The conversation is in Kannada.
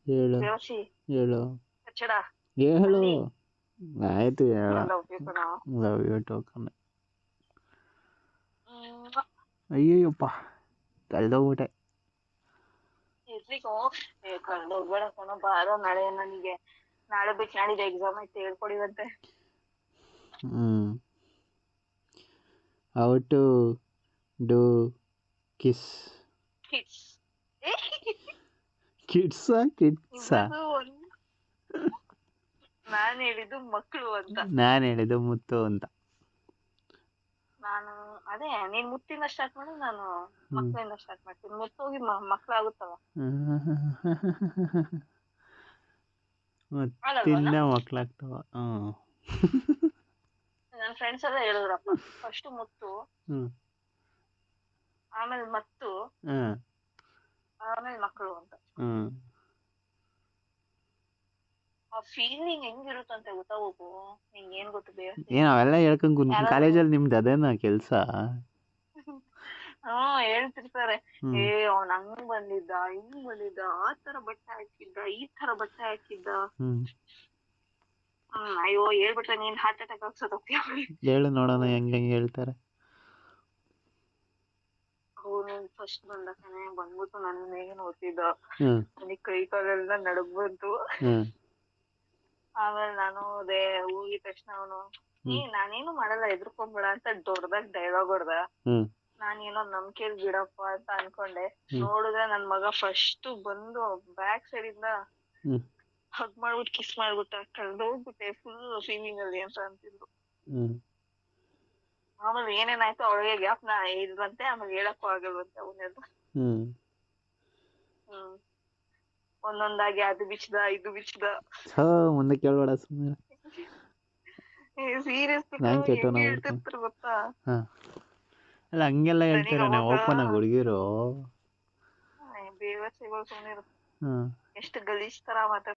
ಹೇಳು ದೇವಸಿ ಹೇಳು ಕಚ್ಚಡ ಹೇಳು. ಅಲ್ಲಿ ಆಯ್ತು ಹೇಳ. ಲವ್ ಯು ಕಣ. Love you token. ಅಯ್ಯಯ್ಯಪ್ಪ ಕಳ್ದೋಗ್ಬಿಟ್ಟೆ. ಇರ್ಲಿಕ್ಕೋ ಕಳ್ದೋಗ್ಬೇಡ ಕಣ, ಬಾರೋ ನಾಳೆ ನನಗೆ ನಾಳೆ ಬಿಟ್ಟು ನಾಡಿದ್ದು ಎಕ್ಸಾಮ್ ಐತೆ, ಹೇಳ್ಕೊಡಿವಂತೆ. How to do kiss. Kids ಕಿಡ್ಸಾ ಕಿಡ್ಸಾ? ನಾನು ಹೇಳಿದ್ದು ಮಕ್ಕಳು ಅಂತ. ನಾನು ಹೇಳಿದ್ದು ಮುತ್ತು ಅಂತ. ನಾನು ಅದೇ ನೀನ್ ಮುತ್ತಿಂದ ಸ್ಟಾರ್ಟ್ ಮಾಡಿ, ನಾನು ಮಕ್ಕಳಿಂದ ಸ್ಟಾರ್ಟ್ ಮಾಡ್ತೀನಿ. ಮುತ್ತು ಹೋಗಿ ಮಕ್ಕಳಾಗುತ್ತವ. ಮುತ್ತಿಂದ ಮಕ್ಕಳಾಗ್ತವ. ನನ್ನ ಫ್ರೆಂಡ್ಸ್ ಎಲ್ಲ ಹೇಳಿದ್ರಪ್ಪ, ಫಸ್ಟ್ ಮುತ್ತು, ಆಮೇಲೆ ಮತ್ತು, ಆಮೇಲೆ ಮಕ್ಕಳು ಅಂತ. ಆ ಫೀಲಿಂಗ್ ಹೆಂಗಿರುತ್ತಂತೆ ಗೊತ್ತಾಗೋಕು ನಿಂಗೆ. ಏನ್ ಗೊತ್ತು ಬೇರೆ ಏನ್ ಅವೆಲ್ಲ ಹೇಳ್ಕೊಂಡ್ ಕಾಲೇಜಲ್ಲಿ ನಿಮ್ದು ಅದೇನಾ ಕೆಲ್ಸ? ಹೇಳ್ತಿರ್ತಾರೆ, ಅವ್ನ್ ಹಂಗ್ ಬಂದಿದ್ದ, ಹಿಂಗ್ ಬಂದಿದ್ದ, ಆ ತರ ಬಟ್ಟೆ ಹಾಕಿದ್ದ, ಈ ತರ ಬಟ್ಟೆ ಹಾಕಿದ್ದ. ಅಯ್ಯೋ ಹೇಳ್ಬಿಟ್ರೆ ನೀನ್ ಹಾರ್ಟ್ ಅಟ್ಯಾಕ್ ಆಗ್ಸೋದಕ್ಕೆ. ಹೇಳು ನೋಡೋಣ ಹೆಂಗ್ ಹೇಳ್ತಾರೆ. ಅವನು ಫಸ್ಟ್ ಬಂದಕನೆ ಬಂದ್ಬಿಟ್ಟು ನನ್ನ ಮೇಲೆ ನೋಡ್ತಿದ್ದ, ನನಗೆ ಕೈ ಕಾಲೆಲ್ಲ ನಡುಗ್ ಬಂತು. ಆಮೇಲೆ ನಾನು ಹೋದೆ, ಹೋಗಿದ ತಕ್ಷಣ ಅವನು ನಾನೇನು ಮಾಡಲ್ಲ ಎದ್ರುಕೊಂಬೇಡ ಅಂತ ದೊಡ್ಡದಾಗ ಡೈಲಾಗ್ ಹೊಡ್ದ. ನಾನೇನೋ ನಂಬಿಕೆಲ್ ಬಿಡಪ್ಪ ಅಂತ ಅನ್ಕೊಂಡೆ. ನೋಡಿದ್ರೆ ನನ್ ಮಗ ಫಸ್ಟ್ ಬಂದು ಬ್ಯಾಕ್ ಸೈಡ್ ಇಂದ ಹಗ್ ಮಾಡ್ಬಿಟ್ಟು ಕಿಸ್ ಮಾಡ್ಬಿಟ್ಟ. ಕಳ್ದೋಗ್ಬಿಟ್ಟೆ ಫುಲ್ ಫೀಲಿಂಗ್ ಅಲ್ಲಿ ಅಂತ ಅಂತಿದ್ರು. ಆಮೇಲೆ ಏನೇನಾಯ್ತು ಅವಳಿಗೆ ಗ್ಯಾಪ್ ಇಲ್ವಂತೆ, ಆಮೇಲೆ ಹೇಳಕ್ಕೂ ಆಗಲ್ವಂತೆ ಅವನ್ನೆಲ್ಲ. ಒಂದೊಂದಾಗಿ ಅದು ಬಿಚ್ಚದ ಇದು ಬಿಚ್ಚದ. ಮುಂದೆ ಕೇಳ್ಬೇಡ ಸುಮ್ಮನೆ. ಸೀರಿಯಸ್ ಹೇಳ್ತಿರ್ತಾರೆ ಗೊತ್ತಾ. ಅಲ್ಲ ಹಂಗೆಲ್ಲ ಹೇಳ್ತಾರೆ ಓಪನ್ ಆಗಿ ಹುಡುಗಿರು. ಬೇವರ್ಸಿಗಳು ಸುಮ್ಮನೆ ಎಷ್ಟು ಗಲೀಜ್ ತರ ಮಾತಾಡ್ತಾರೆ.